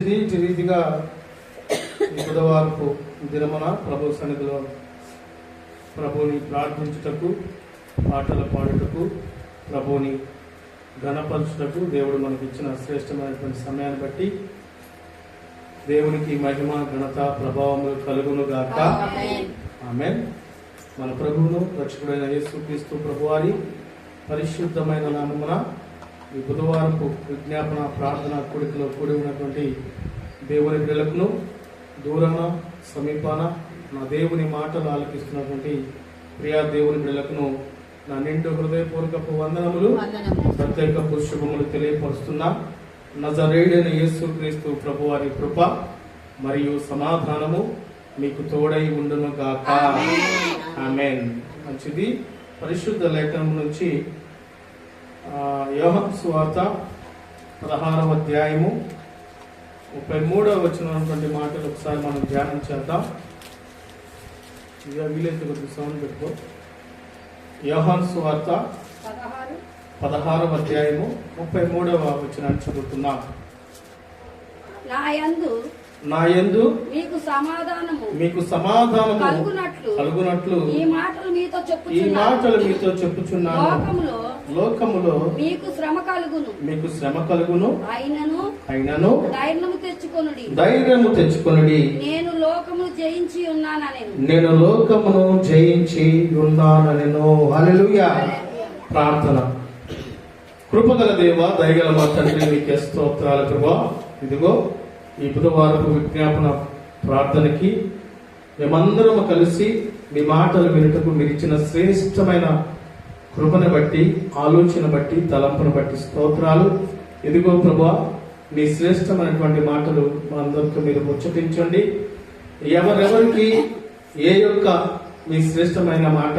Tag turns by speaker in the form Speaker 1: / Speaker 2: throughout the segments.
Speaker 1: ఈ రీతిగా ఈ బుధవారపు దినమున ప్రభు సన్నిధిలో ప్రభుని ప్రార్థించుటకు, పాటలు పాడుటకు, ప్రభుని ఘనపరచుటకు దేవుడు మనకి ఇచ్చిన శ్రేష్టమైనటువంటి సమయాన్ని బట్టి దేవునికి మహిమ, ఘనత, ప్రభావములు కలుగును గాక. ఆమేన్. మన ప్రభువును రక్షకుడైన యేసుక్రీస్తు ప్రభువారి పరిశుద్ధమైన నామమున ఈ బుధవారపు విజ్ఞాపన ప్రార్థన కూడికలో కూడి ఉన్నటువంటి దేవుని బిడ్డలకును, దూరాన సమీపాన నా దేవుని మాటలు ఆలకిస్తున్నటువంటి ప్రియా దేవుని బిడ్డలకును నా నిండు హృదయపూర్వకపు వందనములు, ప్రత్యేకపు శుభములు తెలియపరుస్తున్నా. నజరేయుడైన యేసుక్రీస్తు ప్రభువారి కృప మరియు సమాధానము మీకు తోడై ఉండును గాక. ఆమేన్. మంచిది. పరిశుద్ధ లేఖనం నుంచి యోహాను సువార్త 16వ అధ్యాయము 33వ వచనమైనటువంటి మాటలు ఒకసారి మనం ధ్యానం చేద్దాం. ఇక వీలైతే కొద్దిగా సౌండ్ పెట్టుకో. యోహాను సువార్త 16వ అధ్యాయము 33వ వచనాన్ని చదువుతున్నాం. నా యందు మీకు సమాధానము కలుగునట్లు ఈ మాటలు మీతో చెప్పుచున్నాను. లోకములో మీకు శ్రమ కలుగును, అయినను ధైర్యము తెచ్చుకొనుడి. నేను లోకమును జయించి ఉన్నానెను. హల్లెలూయా. ప్రార్థన. కృపగల దేవ, దయగల మా తండ్రి, నీకే స్తోత్రాలు ప్రభువా. ఇదిగో ఈ బుధవారపు విజ్ఞాపన ప్రార్థనకి మేమందరం కలిసి మీ మాటలు వినుటకు మీరు ఇచ్చిన శ్రేష్టమైన కృపను బట్టి, ఆలోచన బట్టి, తలంపును బట్టి స్తోత్రాలు. ఇదిగో ప్రభువా, మీ శ్రేష్టమైనటువంటి మాటలు మా అందరికీ మీరు ముచ్చటించండి. ఎవరెవరికి ఏ యొక్క మీ శ్రేష్టమైన మాట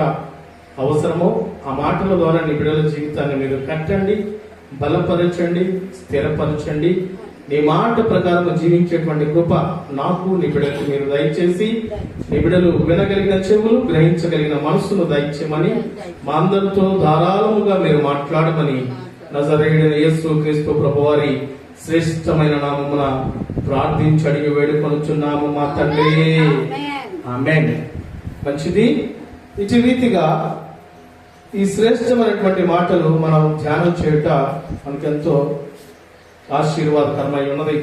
Speaker 1: అవసరమో ఆ మాటల ద్వారా నీ బిడ్డల జీవితాన్ని మీరు కట్టండి, బలపరచండి, స్థిరపరచండి. నీ మాట ప్రకారం జీవించేటువంటి కృప నాకు, నీ బిడ్డలకు మీరు దయచేసి, నీ బిడ్డలు వినగలిగిన చెవులు, గ్రహించగలిగిన మనస్సును దయచేయమని, మా అందరితో ధారాళముగా మీరు మాట్లాడమని నజరేయుడైన యేసుక్రీస్తు ప్రభువారి శ్రేష్టమైన నామమున ప్రార్థించి అడిగి వేడుకొనుచున్నాము మా తండ్రి. ఆమేన్. మంచిది. ఇటు రీతిగా ఈ శ్రేష్టమైనటువంటి మాటలు మనం ధ్యానం చేయుట మనకెంతో ఆశీర్వాదకరమై ఉన్నది.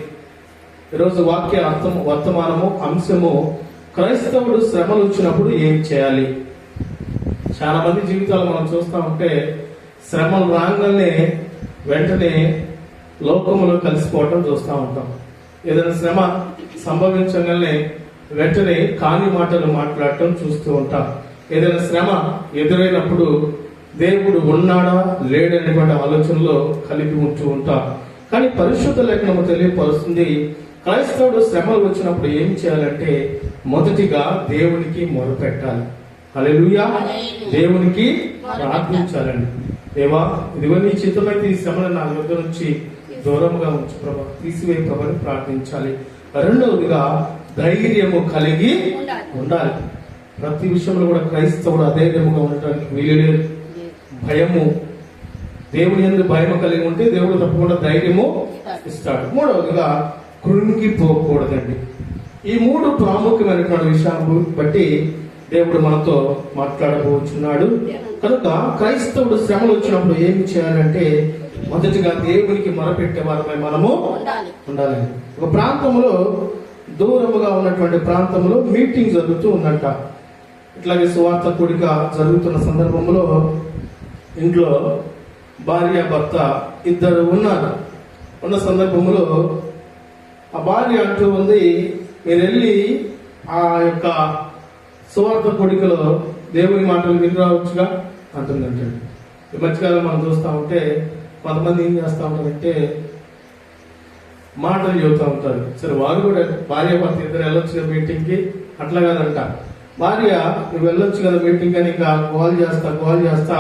Speaker 1: ఈరోజు వాక్య వర్తమానము అంశము క్రైస్తవుడు శ్రమలు వచ్చినప్పుడు ఏం చేయాలి. చాలా మంది జీవితాలు మనం చూస్తూ ఉంటే శ్రమలు రాగానే వెంటనే లోకములో కలిసిపోవటం చూస్తూ ఉంటాం. ఏదైనా శ్రమ సంభవించగానే వెంటనే కాని మాటలు మాట్లాడటం చూస్తూ ఉంటాం. ఏదైనా శ్రమ ఎదురైనప్పుడు దేవుడు ఉన్నాడా లేడనేటువంటి ఆలోచనలో కలిగి ఉంటూ ఉంటాం. కానీ పరిశుద్ధ లేఖనము తెలియపరుస్తుంది, క్రైస్తవుడు శ్రమలు వచ్చినప్పుడు ఏం చేయాలంటే మొదటిగా దేవునికి మొరపెట్టాలి. హల్లెలూయా. దేవునికి ప్రార్థించాలండి. దేవా, ఇదిగో నీ చిత్తమైతే ఈ శ్రమను నా వద్ద నుంచి దూరంగా ఉంచు ప్రభా, తీసివేయ ప్రభని ప్రార్థించాలి. రెండవదిగా ధైర్యము కలిగి ఉండాలి. ప్రతి విషయంలో కూడా క్రైస్తవుడు అధైర్యముగా ఉండటానికి వీలు లేదు. భయము, దేవుని యందు భయం కలిగి ఉంటే దేవుడు తప్పకుండా ధైర్యము ఇస్తాడు. మూడవదిగా కృంగిపోకూడదండి. ఈ మూడు ప్రాముఖ్యమైనటువంటి విషయాలను బట్టి దేవుడు మనతో మాట్లాడబోచున్నాడు. కనుక క్రైస్తవుడు శ్రమలు వచ్చినప్పుడు ఏమి చేయాలంటే మొదటిగా దేవునికి మొరపెట్టే వారమై మనము ఉండాలి. ఒక ప్రాంతంలో, దూరముగా ఉన్నటువంటి ప్రాంతంలో మీటింగ్ జరుగుతూ ఉందంట. ఇట్లాగే సువార్త కూడిక జరుగుతున్న సందర్భంలో ఇంట్లో భార్య భర్త ఇద్దరు ఉన్న సందర్భంలో ఆ భార్య అంటూ ఉంది, మీరు వెళ్ళి ఆ యొక్క సువార్త కూడికలో దేవుని మాటలు విని రావచ్చుగా అంటుందంటే. ఈ మధ్యకాలం మనం చూస్తూ ఉంటే కొంతమంది ఏం చేస్తూ ఉంటారంటే మాటలు చెబుతూ ఉంటారు. సరే, వారు కూడా భార్య భర్త ఇద్దరు వెళ్ళొచ్చు కదా మీటింగ్కి, అట్లా కాదంట. భార్య నువ్వు వెళ్ళొచ్చు కదా మీటింగ్ అని ఇంకా కాల్ చేస్తా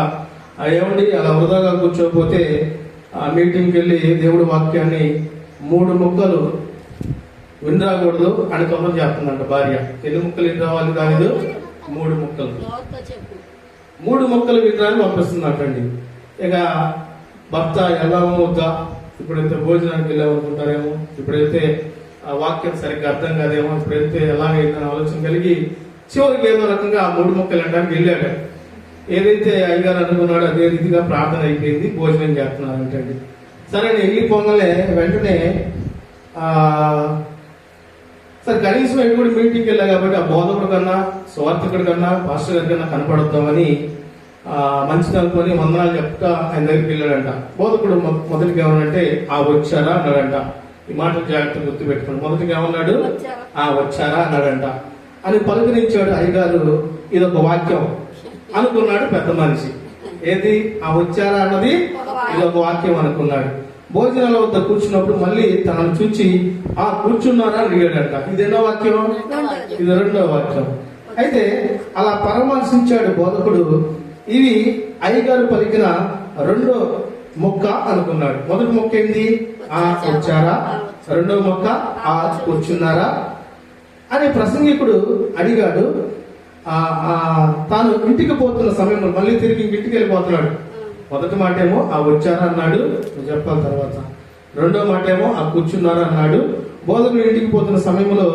Speaker 1: ఏమండి అలా వృధాగా కూర్చోకపోతే ఆ మీటింగ్కి వెళ్ళి దేవుడి వాక్యాన్ని 3 ముక్కలు విని రాకూడదు అని తొందర చేస్తుందంట భార్య. ఎన్ని ముక్కలు విని రావాలి? దాని 3 ముక్కలు. 3 ముక్కలు వినరాని పంపిస్తుందంటండి. ఇక భర్త ఎలా వద్దా, ఇప్పుడైతే భోజనానికి వెళ్ళామనుకుంటారేమో, ఇప్పుడైతే ఆ వాక్యం సరిగ్గా అర్థం కాదేమో, ఇప్పుడు వెళ్తే ఎలాగైందని ఆలోచన కలిగి చివరికి ఏదో రకంగా ఆ 3 మొక్కలు వెళ్ళడానికి వెళ్ళాడు. ఏదైతే అయ్యగారు అనుకున్నాడో అదే రీతిగా ప్రార్థన అయిపోయింది, భోజనం చేస్తున్నారంటండి. సరే వెళ్ళిపోగానే వెంటనే సరే కనీసం ఎప్పుడు మీటింగ్కి వెళ్ళా కాబట్టి ఆ బోధకుడు కన్నా స్వార్థకుడి కన్నా పాస్టర్ గారి కన్నా కనపడొద్దామని మంచిది అనుకొని వందనాలు చెప్తా ఆయన దగ్గరికి వెళ్ళాడంట. బోధకుడు మొదటిగా ఏమనంటే ఆ వచ్చారా అన్నాడంట. ఈ మాటలు జాగ్రత్తగా గుర్తు పెట్టుకోండి. మొదటిగా ఏమన్నాడు? ఆ వచ్చారా అన్నాడంట. అని పలుకరించాడు అయ్యగారు. ఇదొక వాక్యం అనుకున్నాడు పెద్ద మనిషి. ఏది ఆ వచ్చారా అన్నది ఇదొక వాక్యం అనుకున్నాడు. భోజనాల వద్ద కూర్చున్నప్పుడు మళ్ళీ తనను చూచి ఆ కూర్చున్నారా అడిగాడంట. ఇది ఎన్నో వాక్యం? ఇది 2వ వాక్యం. అయితే అలా పరామర్శించాడు బోధకుడు. ఇవి అయ్యగారు పలికిన 2వ మొక్క అనుకున్నాడు. మొదటి మొక్క ఏంది? ఆ వచ్చారా. 2వ మొక్క ఆ కూర్చున్నారా అని ప్రసంగికుడు అడిగాడు. తాను ఇంటికి పోతున్న సమయంలో మళ్ళీ తిరిగి ఇంటికి వెళ్ళిపోతున్నాడు. మొదటి మాట ఏమో ఆ వచ్చారా అన్నాడు, నువ్వు చెప్పాలి తర్వాత. 2వ మాట ఏమో ఆ కూర్చున్నారా అన్నాడు. బోధకుడు ఇంటికి పోతున్న సమయంలో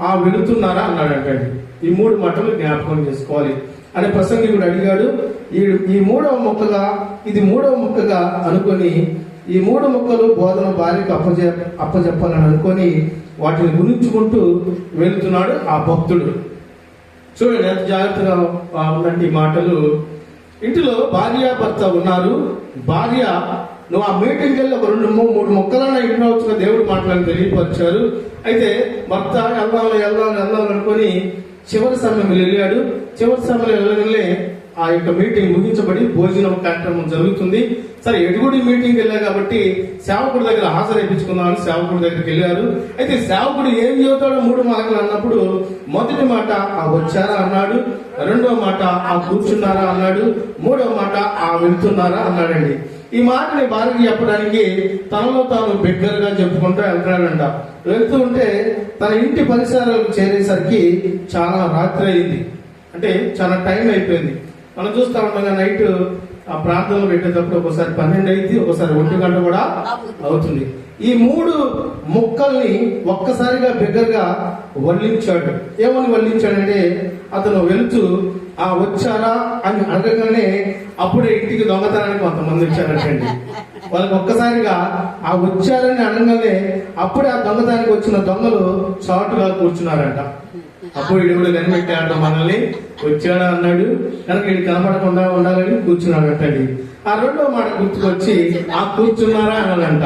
Speaker 1: ఆ వెళుతున్నారా అన్నాడు అంటాడు. ఈ 3 మాటలు జ్ఞాపకం చేసుకోవాలి అని ప్రసంగికుడు అడిగాడు. ఈ 3వ మొక్కగా ఇది 3వ మొక్కగా అనుకొని ఈ 3 మొక్కలు బోధన భార్యకు అప్పచెప్పాలని అనుకొని వాటిని గురించుకుంటూ వెళుతున్నాడు ఆ భక్తుడు. చూడండి ఎంత జాగ్రత్తగా ఉందండి ఈ మాటలు. ఇంటిలో భార్య భర్త ఉన్నారు. భార్య నువ్వు ఆ మీటింగ్కి వెళ్ళి ఒక 2-3 మొక్కలన్నా ఇంట్లో వచ్చిన దేవుడు మాటలను తెలియపరిచారు. అయితే భర్త వెళ్దాం అనుకొని చివరి సమయంలో వెళ్ళాడు. చివరి సమయంలో వెళ్ళగానే ఆ యొక్క మీటింగ్ ముగించబడి భోజనం కార్యక్రమం జరుగుతుంది. సరే ఎడుగుడి మీటింగ్ వెళ్ళా కాబట్టి సేవకుడి దగ్గర హాజరైపించుకుందామని సేవకుడి దగ్గరికి వెళ్ళారు. అయితే సేవకుడు ఏం చెబుతాడో 3 మాటలు అన్నప్పుడు మొదటి మాట ఆ వచ్చారా అన్నాడు. 2వ మాట ఆ కూర్చున్నారా అన్నాడు. 3వ మాట ఆ వెళ్తున్నారా అన్నాడండి. ఈ మాటని భార్యకి చెప్పడానికి తనలో తాను బిగ్గరగా చెప్పుకుంటూ వెళ్తున్నాడంట. వెళ్తూ ఉంటే తన ఇంటి పరిసరాలకు చేరేసరికి చాలా రాత్రి అయింది. అంటే చాలా టైం అయిపోయింది. మనం చూస్తా ఉండగా నైట్ ఆ ప్రాంతంలో పెట్టేటప్పుడు ఒకసారి 12 అయింది, ఒకసారి 1 గంట కూడా అవుతుంది. ఈ 3 ముక్కల్ని ఒక్కసారిగా బిగ్గరగా వల్లించాడు. ఏమని వల్లించాడంటే అతను వెళుతూ ఆ వచ్చారా అని అడగగానే అప్పుడే ఇంటికి దొంగతనానికి కొంతమంది వచ్చారంటండి. వాళ్ళకి ఒక్కసారిగా ఆ వచ్చారని అనగానే అప్పుడే ఆ దొంగతనానికి వచ్చిన దొంగలు చాటుగా కూర్చున్నారంట. అప్పుడు వీడు కూడా కనిపెట్టాడు, మనల్ని వచ్చాడా అన్నాడు కనుక వీడు కనపడకుండా ఉండాలని కూర్చున్నాడు అంటండి. ఆ 2వ మాట గుర్తుకొచ్చి ఆ కూర్చున్నారా అనాలంట.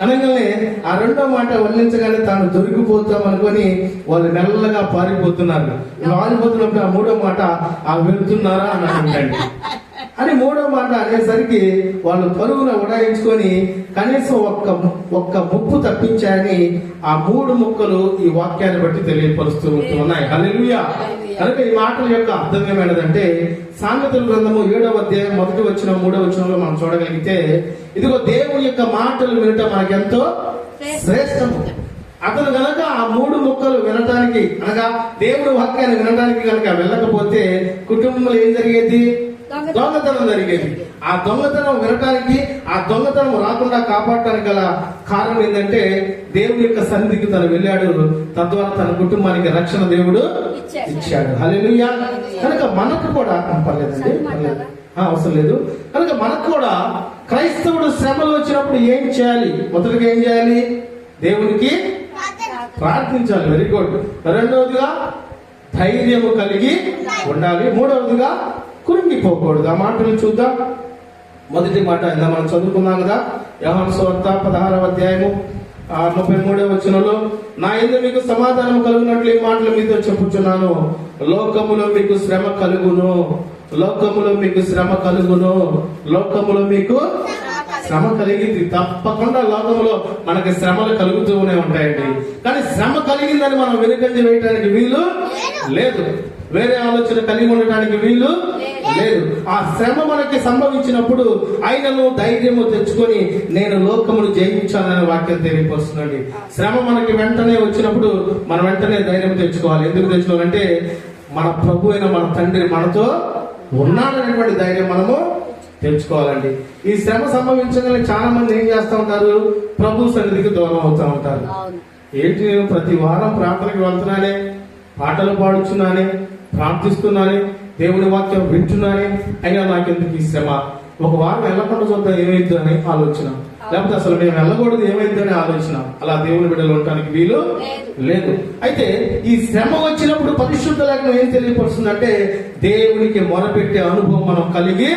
Speaker 1: అనగానే ఆ 2వ మాట వల్లించగానే తాను దొరికిపోతాం అనుకొని వాళ్ళు మెల్లగా పారిపోతున్నారు. పారిపోతున్నప్పుడు ఆ 3వ మాట ఆ వెళ్తున్నారా అన్నాడండి. అని 3వ మాట అనేసరికి వాళ్ళు పరుగున ఉడాయించుకొని కనీసం ఒక్క ముప్పు తప్పించాయని ఆ 3 ముక్కలు ఈ వాక్యాన్ని బట్టి తెలియపరుస్తూ ఉన్నాయి. హల్లెలూయా. కనుక ఈ మాటల యొక్క అర్థం ఏమైనదంటే సామెతల గ్రంథము 7వ అధ్యాయం 1వ వచనం 3వ వచనంలో మనం చూడగలిగితే ఇదిగో దేవుని యొక్క మాటలు వినటం మనకెంతో శ్రేష్టము. అతను గనక ఆ 3 ముక్కలు వినటానికి అనగా దేవుడు వాక్యాన్ని వినటానికి కనుక వెళ్ళకపోతే కుటుంబంలో ఏం జరిగేది? దొంగతనం జరిగేది. ఆ దొంగతనం వినటానికి ఆ దొంగతనం రాకుండా కాపాడటానికి గల కారణం ఏంటంటే దేవుని యొక్క సన్నిధికి తను వెళ్ళాడు. తద్వారా తన కుటుంబానికి రక్షణ దేవుడు ఇచ్చాడు. హల్లెలూయా. కనుక మనకు కూడా పర్లేదండి, అవసరం లేదు. కనుక మనకు కూడా క్రైస్తవుడు శ్రమలు వచ్చినప్పుడు ఏం చేయాలి? మొదటిగా ఏం చేయాలి? దేవునికి ప్రార్థించాలి. Very good. 2వదిగా ధైర్యము కలిగి ఉండాలి. 3వదిగా కురింగిపోకూడదు. ఆ మాటలు చూద్దాం. మొదటి మాట ఇలా మనం చదువుకున్నాం కదా, యోహాను సువార్త 16వ అధ్యాయము 33వ వచనంలో నా యందు మీకు సమాధానం కలుగునట్లు ఈ మాటలు మీతో చెప్పుచున్నాను. లోకములో మీకు శ్రమ కలుగును, లోకములో మీకు శ్రమ కలుగును, లోకములో మీకు శ్రమ కలిగింది. తప్పకుండా లోకంలో మనకి శ్రమలు కలుగుతూనే ఉంటాయండి. కానీ శ్రమ కలిగిందని మనం వెనుకంజ వేయడానికి వీలు లేదు. వేరే ఆలోచన కలిగి ఉండటానికి వీలు లేదు. ఆ శ్రమ మనకి సంభవించినప్పుడు ఆయనను ధైర్యము తెచ్చుకొని నేను లోకమును జయించాలనే వాక్యం తెలియపరుస్తుందండి. శ్రమ మనకి వెంటనే వచ్చినప్పుడు మనం వెంటనే ధైర్యం తెచ్చుకోవాలి. ఎందుకు తెచ్చుకోవాలంటే మన ప్రభు అయిన మన తండ్రి మనతో ఉన్నాడనేటువంటి ధైర్యం మనము తెచ్చుకోవాలండి. ఈ శ్రమ సంభవించగానే చాలా మంది ఏం చేస్తూ ఉంటారు? ప్రభు సన్నిధికి దూరం అవుతూ ఉంటారు. ఏంటి నేను ప్రతి వారం ప్రార్థనకి వెళ్తున్నానే, పాటలు పాడుచున్నానే, ప్రార్థిస్తున్నానే, దేవుని వాక్యం వింటున్నానే, అయినా నాకెందుకు ఈ శ్రమ? ఒక వారం వెళ్ళకుండా చూద్దాం ఏమైంది అని ఆలోచన, లేకపోతే అసలు మేము వెళ్ళకూడదు ఏమైందని ఆలోచన. అలా దేవుని బిడ్డలు ఉండటానికి వీలు లేదు. అయితే ఈ శ్రమ వచ్చినప్పుడు పరిశుద్ధ లేఖనం ఏం తెలియపరుస్తుందంటే దేవునికి మొరపెట్టే అనుభవం మనం కలిగి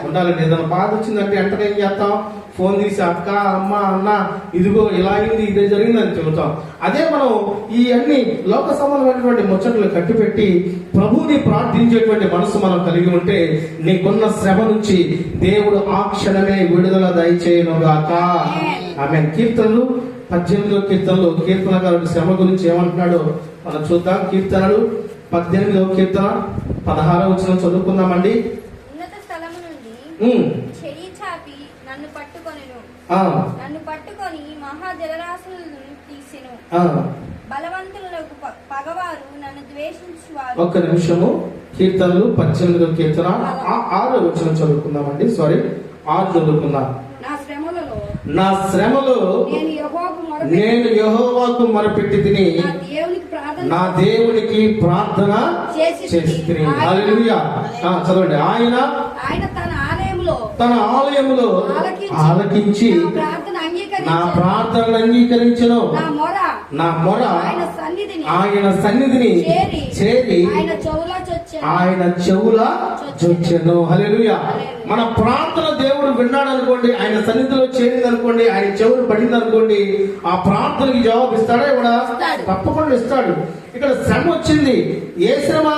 Speaker 1: ఉండాలండి. ఏదైనా బాధ వచ్చిందంటే వెంటనే ఏం చేస్తాం? ఫోన్ తీసి అక్క, అమ్మ, అన్న, ఇదిగో ఇలా అయింది, ఇదే జరిగిందని చెబుతాం. అదే మనం ఈ అన్ని లోక సంబంధమైనటువంటి ముచ్చట్లు కట్టిపెట్టి ప్రభువుని ప్రార్థించేటువంటి మనసు మనం కలిగి ఉంటే నీకున్న శ్రమ నుంచి దేవుడు ఆ క్షణమే విడుదల దయచేయనుగాక. ఆమె కీర్తనలు 18వ కీర్తనలో కీర్తనకారుడు శ్రమ గురించి ఏమంటున్నాడో మనం చూద్దాం. కీర్తనలు 18వ కీర్తన 16వ వచనం చదువుకుందామండి.
Speaker 2: ఉన్నత స్థలము నుండి చెయ్యి చాపి నన్ను పట్టుకొని మహా జలరాశులను తీసెను. బలవంతులకు పగవారు నన్ను ద్వేషించువారు.
Speaker 1: ఒక్క నిమిషము. కీర్తనలు 18వ కీర్తన 6వ వచనం చదువుకుందామండి. 6 చదువుకుందాం. నా శ్రమలో నేను యెహోవాకు మొరపెట్టి తిని నా దేవునికి ప్రార్థన చేసి తిని. హల్లెలూయా. చదవండి. ఆయన తన ఆలయములో ఆలకించి నా ప్రార్థనను అంగీకరించెను. నా మొర ఆయన సన్నిధిని చేరి ఆయన చెవుల చొచ్చెను. హల్లెలూయా. మన ప్రార్థన దేవుడు విన్నాడు అనుకోండి, ఆయన సన్నిధిలో చేరింది అనుకోండి, ఆయన చెవులు పడింది అనుకోండి, ఆ ప్రార్థనకి జవాబు ఇస్తాడా? ఇవ్వడా? తప్పకుండా ఇస్తాడు. ఇక్కడ శ్రమ వచ్చింది. ఏ శ్రమ?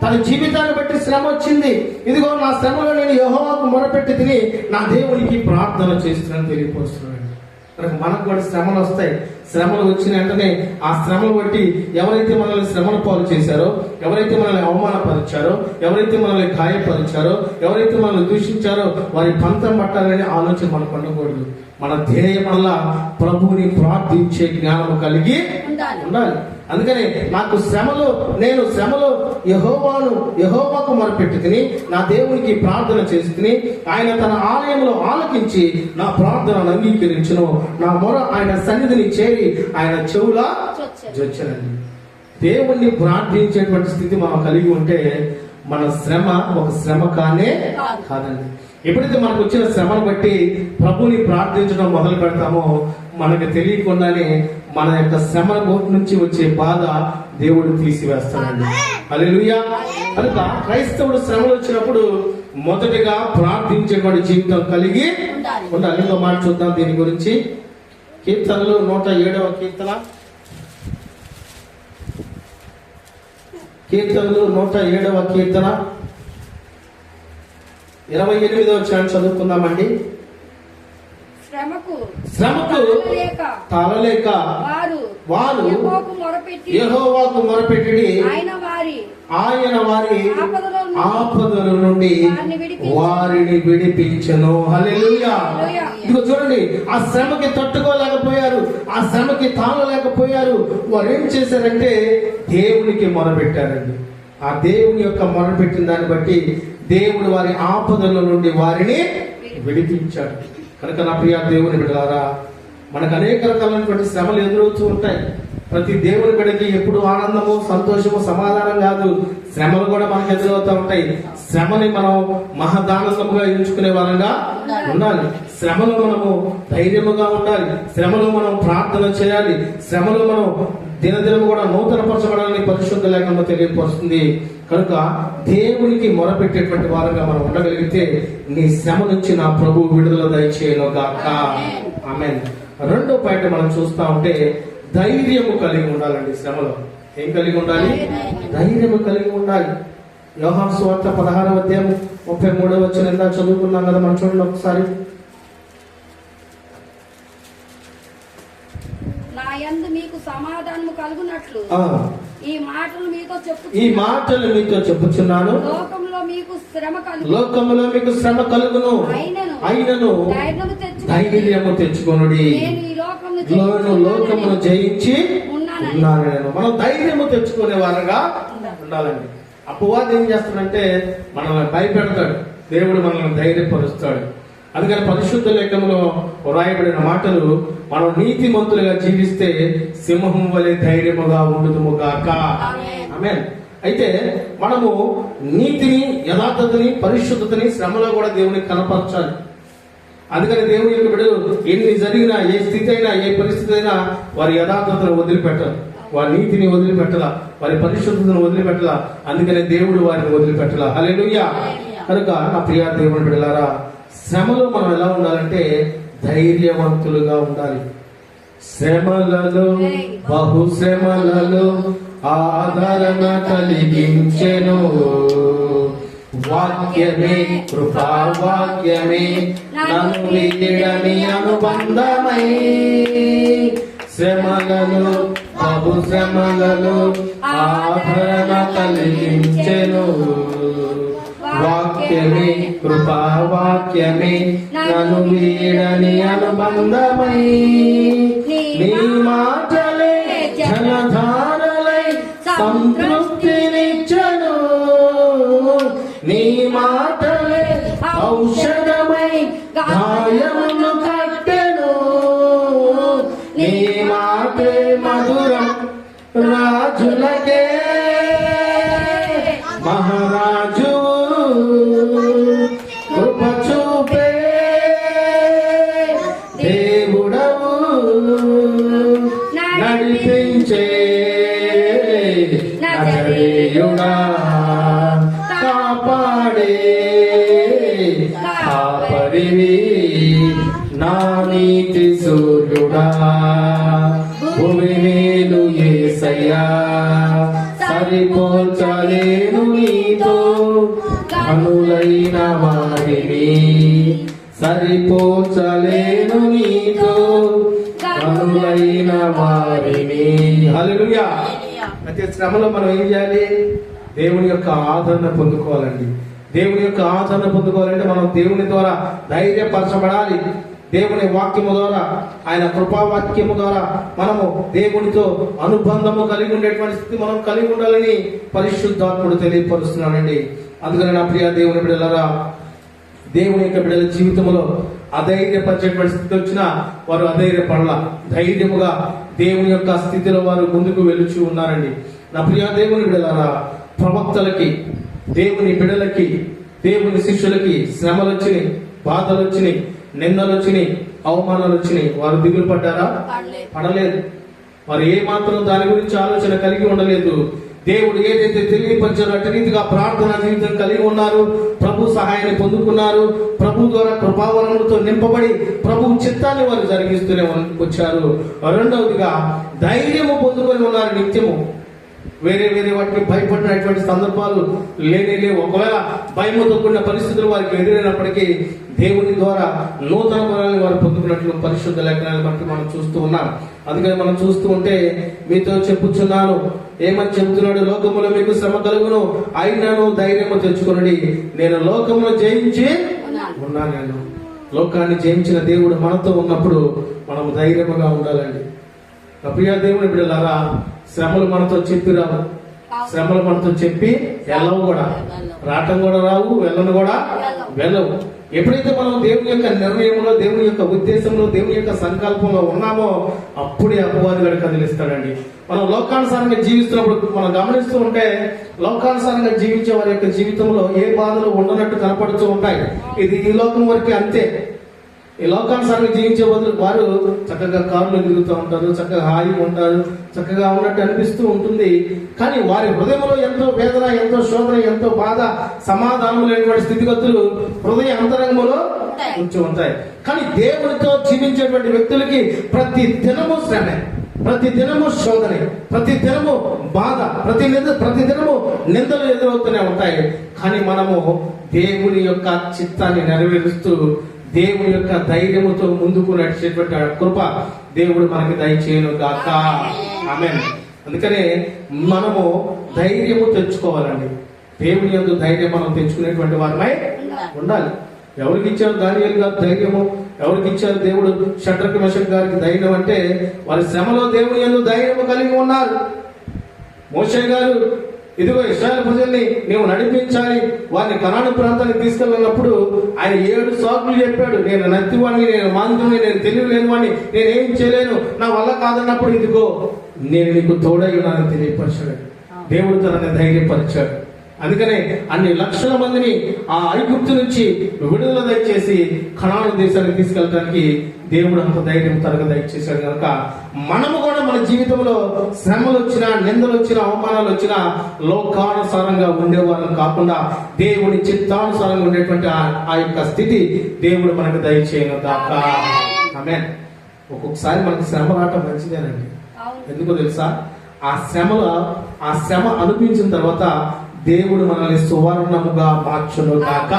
Speaker 1: తన జీవితాన్ని బట్టి శ్రమ వచ్చింది. ఇదిగో నా శ్రమలో నేను యెహోవాకు మొరపెట్టి తిని నా దేవునికి ప్రార్థన చేస్తున్నాను తెలియపరుస్తున్నాను. మనకు కూడా శ్రమలు వస్తాయి. శ్రమలు వచ్చిన వెంటనే ఆ శ్రమలు బట్టి ఎవరైతే మనల్ని శ్రమల పాలు చేశారో, ఎవరైతే మనల్ని అవమానపరిచారో, ఎవరైతే మనల్ని గాయపరిచారో, ఎవరైతే మనల్ని దూషించారో వారి పంతం పట్టాలనే ఆలోచన మనకు ఉండకూడదు. మన ధ్యేయం వల్ల ప్రభువుని ప్రార్థించే జ్ఞానం కలిగి ఉండాలి. అందుకని నేను శ్రమలో యెహోవాకు మొరపెట్టి తిని నా దేవునికి ప్రార్థన చేసి తిని ఆయన తన ఆలయంలో ఆలకించి నా ప్రార్థనను అంగీకరించును. నా మొర ఆయన సన్నిధిని చేరి ఆయన చెవులా చొచ్చెనండి. దేవుణ్ణి ప్రార్థించేటువంటి స్థితి మనం కలిగి ఉంటే మన శ్రమ ఒక శ్రమ కాదండి. ఎప్పుడైతే మనకు వచ్చిన శ్రమను బట్టి ప్రభుని ప్రార్థించడం మొదలు పెడతామో మనకు తెలియకుండానే మన యొక్క శ్రమ నుంచి వచ్చే బాధ దేవుడు తీసివేస్తాడండి. హల్లెలూయా. కనుక క్రైస్తవుడు శ్రమలు వచ్చినప్పుడు మొదటిగా ప్రార్థించేటువంటి జీవితం కలిగి ఉండాలి. ఇంకో మాట చూద్దాం దీని గురించి. కీర్తనలు 107వ కీర్తన 28వ వచనం చదువుకుందామండి.
Speaker 2: శ్రమకు
Speaker 1: తాళలేక వారు యెహోవాకు మొరపెట్టి ఆయన వారి ఆపదల నుండి వారిని విడిపించెను. హల్లెలూయా. ఇదిగో చూడండి, ఆ శ్రమకి తట్టుకోలేకపోయారు, ఆ శ్రమకి తాళలేకపోయారు. వారు ఏం చేశారంటే దేవునికి మొరపెట్టారండి. ఆ దేవుని యొక్క మొరపెట్టిన దాన్ని బట్టి దేవుడు వారి ఆపదల నుండి వారిని విడిపించాడు. కనుక నా ప్రియ దేవుని బిడ్డలారా, మనకు అనేక రకాలైనటువంటి శ్రమలు ఎదురవుతూ ఉంటాయి. ప్రతి దేవుని బిడ్డకి ఎప్పుడు ఆనందము, సంతోషము, సమాధానం కాదు, శ్రమలు కూడా మనకు ఎదురవుతూ ఉంటాయి. శ్రమని మనం మహదానందముగా ఎంచుకునే వారంగా ఉండాలి. శ్రమలో మనము ధైర్యముగా ఉండాలి. శ్రమలో మనం ప్రార్థన చేయాలి. శ్రమలో మనం దినదినము కూడా నూతనపరచబడాలని పరిశుద్ధ లేఖనంలో తెలియపరుస్తుంది. కనుక దేవునికి మొరపెట్టేటువంటి వారంగా మనం ఉండగలిగితే నీ శ్రమ నుంచి నా ప్రభు విడుదల దయచేయనుగాక. ఆమేన్. రెండో పాయింట్ మనం చూస్తా ఉంటే ధైర్యము కలిగి ఉండాలండి. శ్రమలో ఏం కలిగి ఉండాలి? ధైర్యము కలిగి ఉండాలి. యోహాను సువార్త 16వ అధ్యాయం 33వ వచనం చదువుకున్నాం కదా, మనం చూడండి ఒకసారి.
Speaker 2: నా యందు మీకు సమాధానము కలుగునట్లు ఈ మాటలు మీతో చెప్పుచున్నాను. లోకములో మీకు శ్రమ కలుగును, అయినను ధైర్యము తెచ్చుకొనుడి, నేను లోకమును జయించి ఉన్నాను.
Speaker 1: మనం ధైర్యము తెచ్చుకునే వారుగా ఉండాలండి. అపవాది ఏం చేస్తాడంటే మనల్ని భయపెడతాడు, దేవుడు మనల్ని ధైర్యపరుస్తాడు. అందుకని పరిశుద్ధ లేఖంలో వ్రాయబడిన మాటలు, మనం నీతిమంతులుగా జీవిస్తే సింహం వలె ధైర్యముగా ఉండుదుము గాక. ఆమేన్. అయితే మనము నీతిని, యథార్థతని, పరిశుద్ధతని శ్రమలో కూడా దేవునికి కనపరచాలి. అందుకని దేవుని యొక్క బిడ్డలు ఎన్ని జరిగినా, ఏ స్థితి అయినా, ఏ పరిస్థితి అయినా వారి యథార్థతను వదిలిపెట్టాలి, వారి నీతిని వదిలిపెట్టాల, వారి పరిశుద్ధతను వదిలిపెట్టాల. అందుకనే దేవుడు వారిని వదిలిపెట్టాల. హల్లెలూయా. కనుక నా ప్రియ దేవుని బిడ్డలారా, శ్రమలో మనం ఎలా ఉండాలంటే ధైర్యవంతులుగా ఉండాలి. శ్రమలలో, బహుశ్రమలలో ఆదరణ కలిగించెను వాక్యమే, కృపా వాక్యమే నన్ను వీడని అనుబంధమై. శ్రమలలో, బహుశ్రమలలో ఆదరణ కలిగించెను వాక్యమే, కృపా వాక్యమే నన్ను వీడని అనుబంధమై. నీ మాటలే జలధారలై సంతృప్తినిచ్చను, నీ మాటలే ఔషధమై గాయమును కట్టెను. నీ మాటే మధురం రాజులకే, మహారాజు కృప చూపే దేవుడవు, నడిపించే నజరేయుడా, కాపాడే కాపరివి నా నీతి సూర్యుడా. భూమి మేలు యేసయ్యా, సరిపోల్చలేను నీతో కనులైన వారిని, సరిపోల్చలేను నీతో కనులైన వారిని. హల్లెలూయా. అయితే శ్రమలో మనం ఏం చేయాలి? దేవుని యొక్క ఆదరణ పొందుకోవాలండి. దేవుని యొక్క ఆదరణ పొందుకోవాలంటే మనం దేవుని ద్వారా ధైర్యపరచబడాలి. దేవుని వాక్యము ద్వారా, ఆయన కృపావాక్యము ద్వారా మనము దేవునితో అనుబంధము కలిగి ఉండేటువంటి స్థితి మనం కలిగి ఉండాలని పరిశుద్ధాత్ముడు తెలియపరుస్తున్నాడండి. అందుకని నా ప్రియ దేవుని బిడ్డలారా, దేవుని యొక్క బిడ్డల జీవితంలో అధైర్యపరిచేటువంటి స్థితి వచ్చినా వారు అధైర్యపడలా, ధైర్యముగా దేవుని యొక్క స్థితిలో వారు ముందుకు వెలుచు ఉన్నారండి. నా ప్రియ దేవుని బిడ్డలారా, ప్రవక్తలకి, దేవుని బిడ్డలకి, దేవుని శిష్యులకి శ్రమలు వచ్చినాయి, బాధలు వచ్చినాయి, నిందలు వచ్చినాయి, అవమానాలు వచ్చినాయి. వారు దిగులు పడ్డారా? పడలేదు. వారు ఏ మాత్రం దాని గురించి ఆలోచన కలిగి ఉండలేదు. దేవుడు ఏదైతే తెలియపరిచారో అటు రీతిగా ప్రార్థనా జీవితం కలిగి ఉన్నారు. ప్రభు సహాయాన్ని పొందుకున్నారు. ప్రభు ద్వారా కృపావరములతో నింపబడి ప్రభు చిత్తాన్ని వారు జరిగిస్తూనే వచ్చారు. రెండవదిగా ధైర్యము పొందుకొని ఉన్నారు నిత్యము. వేరే వేరే వాటికి భయపడినటువంటి సందర్భాలు లేవు. ఒకవేళ భయముతో కూడిన పరిస్థితులు వారికి ఎదురైనప్పటికీ దేవుని ద్వారా నూతన బలాన్ని వారు పొందుకున్నట్లు పరిశుద్ధ లేఖనాలను బట్టి మనం చూస్తూ ఉన్నాం. అందుకని మనం చూస్తూ ఉంటే, మీతో చెప్పుచున్నాను, ఏమని చెబుతున్నాడు? లోకములో మీకు శ్రమ కలుగును, అయినను ధైర్యము తెచ్చుకొనుడి, నేను లోకమును జయించి ఉన్నాను. నేను లోకాన్ని జయించిన దేవుడు మనతో ఉన్నప్పుడు మనం ధైర్యముగా ఉండాలండి. ప్రియ దేవుని బిడ్డలారా, శ్రమలు మనతో చెప్పి రావు, శ్రమలు మనతో చెప్పి వెళ్ళవు కూడా, రావటం కూడా రావు, వెళ్ళను కూడా వెళ్ళవు. ఎప్పుడైతే మనం దేవుని యొక్క నిర్ణయంలో, దేవుని యొక్క ఉద్దేశంలో, దేవుని యొక్క సంకల్పంలో ఉన్నామో అప్పుడే అపవాదిగాడు కదిలిస్తాడండి. మనం లోకానుసారంగా జీవిస్తున్నప్పుడు మనం గమనిస్తూ ఉంటే, లోకానుసారంగా జీవించే వారి యొక్క జీవితంలో ఏ బాధలు ఉండనట్టు కనపడుతూ ఉంటాయి. ఇది ఈ లోకం వరకు అంతే. ఈ లోకానుసారంగా జీవించే వారు చక్కగా కారులో తిరుగుతూ ఉంటారు, చక్కగా హాయిగా ఉంటారు, చక్కగా ఉన్నట్టు అనిపిస్తూ ఉంటుంది. కానీ వారి హృదయంలో ఎంతో వేదన, ఎంతో శోధన, ఎంతో బాధ, సమాధానం లేనిటువంటి స్థితిగతులు హృదయ అంతరంగంలో ఉంచి ఉంటాయి. కానీ దేవునితో జీవించేటువంటి వ్యక్తులకి ప్రతి దినము శ్రమే, ప్రతి దినము శోధన, ప్రతి దినము బాధ, ప్రతి దినము నిందలు ఎదురవుతూనే ఉంటాయి. కానీ మనము దేవుని యొక్క చిత్తాన్ని నెరవేరుస్తూ దేవుని యొక్క ధైర్యముతో ముందుకు నడిచేటువంటి కృప దేవుడు మనకి దయచేయను గాక. ఆమేన్. అందుకనే మనము ధైర్యము తెచ్చుకోవాలండి. దేవుని యందు ధైర్యం మనం తెచ్చుకునేటువంటి వారమై ఉండాలి. ఎవరికి ఇచ్చారు దానియేలు గారు ధైర్యము? ఎవరికి ఇచ్చారు దేవుడు షడ్రక్ మెషక్ గారికి ధైర్యం? అంటే వారి శ్రమలో దేవుని యందు ధైర్యము కలిగి ఉన్నారు. మోషే గారు ఇదిగో ఇశ్రాయేలు ప్రజల్ని నీవు నడిపించాలి, వారిని కనాను ప్రాంతానికి తీసుకెళ్ళినప్పుడు ఆయన 7 సాకులు చెప్పాడు. నేను నత్తివాడిని, నేను మాంద్రుని, నేను తెలియలేని వాడిని, నేనేం చేయలేను, నా వల్ల కాదన్నప్పుడు ఇదిగో నేను నీకు తోడై ఉన్నానని తెలియపరిచాడు. దేవుడు తనని ధైర్యపరిచాడు. అందుకనే అన్ని లక్షల మందిని ఆ ఐగుప్తు నుంచి విడుదల దయచేసి కనాను దేశానికి తీసుకెళ్ళడానికి దేవుడు అంత ధైర్యం తనకు దయచేశాడు. కనుక మనము కూడా మన జీవితంలో శ్రమలు వచ్చినా, నిందలు వచ్చినా, అవమానాలు వచ్చినా లోకానుసారంగా ఉండేవాళ్ళని కాకుండా దేవుని చిత్తానుసారంగా ఉండేటువంటి ఆ యొక్క స్థితి దేవుడు మనకు దయచేయను దాకా. ఆమేన్. ఒక్కొక్కసారి మనకి శ్రమ రావటం మంచిదేనండి. ఎందుకో తెలుసా? ఆ శ్రమ అనిపించిన తర్వాత దేవుడు మనల్ని సువర్ణముగా మార్చును గాక.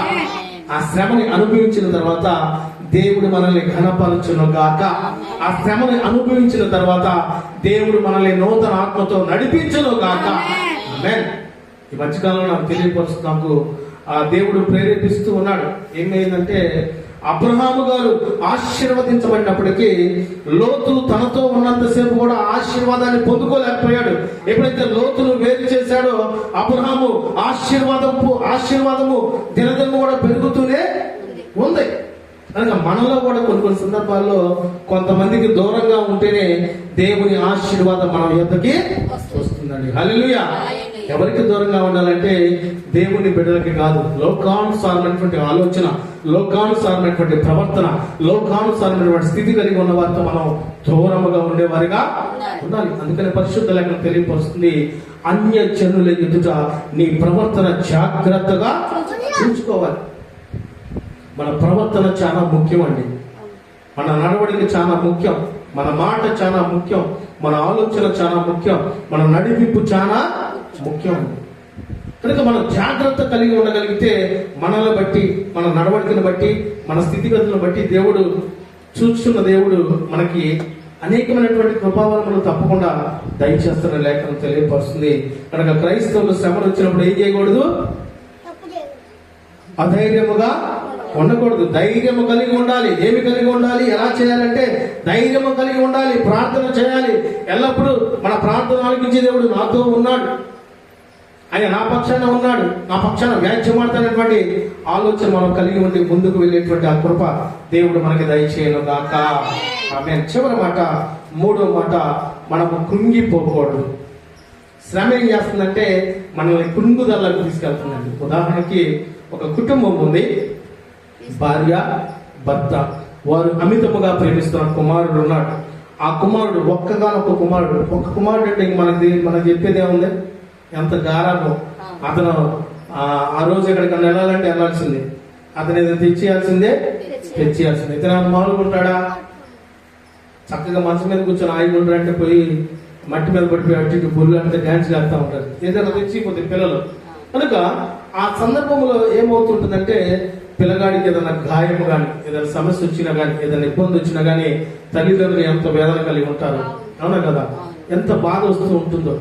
Speaker 1: ఆ శ్రమని అనుభవించిన తర్వాత దేవుడు మనల్ని ఘనపరచును గాక. ఆ శ్రమని అనుభవించిన తర్వాత దేవుడు మనల్ని నూతన ఆత్మతో నడిపించును గాక. ఆమేన్. ఈ మధ్యకాలంలో నాకు ఆ దేవుడు ప్రేరేపిస్తూ ఉన్నాడు. ఏమైందంటే అబ్రహాము గారు ఆశీర్వదించబడినప్పటికీ లోతు తనతో ఉన్నంతసేపు కూడా ఆశీర్వాదాన్ని పొందుకోలేకపోయాడు. ఎప్పుడైతే లోతును వేరు చేశాడో అబ్రహాము ఆశీర్వాదము దినదిన కూడా పెరుగుతూనే ఉంది. కనుక మనలో కూడా కొన్ని సందర్భాల్లో కొంతమందికి దూరంగా ఉంటేనే దేవుని ఆశీర్వాదం మన యొద్దకి వస్తుందండి. హల్లెలూయా. ఎవరికి దూరంగా ఉండాలంటే దేవుని బిడ్డలకి కాదు. లోకానుసారమైనటువంటి ఆలోచన, లోకానుసారమైనటువంటి ప్రవర్తన, లోకానుసారమైనటువంటి స్థితి కలిగి ఉన్న వారితో మనం దూరముగా ఉండేవారిగా ఉండాలి. అందుకని పరిశుద్ధ లేఖనం తెలియపరుస్తుంది, అన్య జనుల ఎదుట నీ ప్రవర్తన జాగ్రత్తగా చూసుకోవాలి. మన ప్రవర్తన చాలా ముఖ్యం అండి. మన నడవడిక చాలా ముఖ్యం, మన మాట చాలా ముఖ్యం, మన ఆలోచన చాలా ముఖ్యం, మన నడిపింపు చాలా ముఖ్యం. కనుక మనం జాగ్రత్త కలిగి ఉండగలిగితే మనల్ని బట్టి, మన నడవడికను బట్టి, మన స్థితిగతులను బట్టి దేవుడు చూస్తున్న దేవుడు మనకి అనేకమైనటువంటి కృపావరములు తప్పకుండా దయచేస్తున్న లేఖనం తెలియపరుస్తుంది. కనుక క్రైస్తవులు శ్రమలు వచ్చినప్పుడు ఏం చేయకూడదు? అధైర్యముగా ఉండకూడదు. ధైర్యము కలిగి ఉండాలి. ఏమి కలిగి ఉండాలి? ఎలా చేయాలంటే ధైర్యము కలిగి ఉండాలి. ప్రార్థన చేయాలి. ఎల్లప్పుడూ మన ప్రార్థన ఆలకించే దేవుడు నాతో ఉన్నాడు, ఆయన నా పక్షాన ఉన్నాడు, నా పక్షాన వ్యాఖ్యమాడతానటువంటి ఆలోచన మనం కలిగి ఉండి ముందుకు వెళ్ళేటువంటి ఆ కృప దేవుడు మనకి దయచేయను గాక. ఆమేన్. చివరి మాట, 3వ మాట, మనము కృంగిపోకూడదు. శ్రమ ఏం చేస్తుందంటే మనల్ని కృంగుదలకు తీసుకెళ్తుందండి. ఉదాహరణకి ఒక కుటుంబం ఉంది, భార్య, భర్త, వారు అమితముగా ప్రేమిస్తున్న కుమారుడు ఉన్నాడు. ఆ కుమారుడు ఒక్క కుమారుడు అంటే మనకి చెప్పేది ఏముంది? ఎంత గారాబం. అతను ఆ రోజు ఎక్కడికన్నా వెళ్ళాలంటే వెళ్ళాల్సిందే, అతను ఏదో తెచ్చేయాల్సిందే. ఇతను మామూలుగా ఉంటాడా? చక్కగా మంచం మీద కూర్చొని ఆగిపోంటారు అంటే పోయి మట్టి మీద పడిపోయి అటు ఇటు బుర్రు అంటే డ్యాన్స్ చేస్తూ ఉంటారు. ఏదైనా తెచ్చిపోతే పిల్లలు. కనుక ఆ సందర్భంలో ఏమవుతుంటుందంటే పిల్లగాడికి ఏదైనా గాయము కానీ, ఏదైనా సమస్య వచ్చినా కానీ, ఏదైనా ఇబ్బంది వచ్చినా కానీ తల్లిదండ్రులు ఎంత వేదన కలిగి ఉంటారు. అవునా కదా? ఎంత బాధ వస్తూ ఉంటుందో.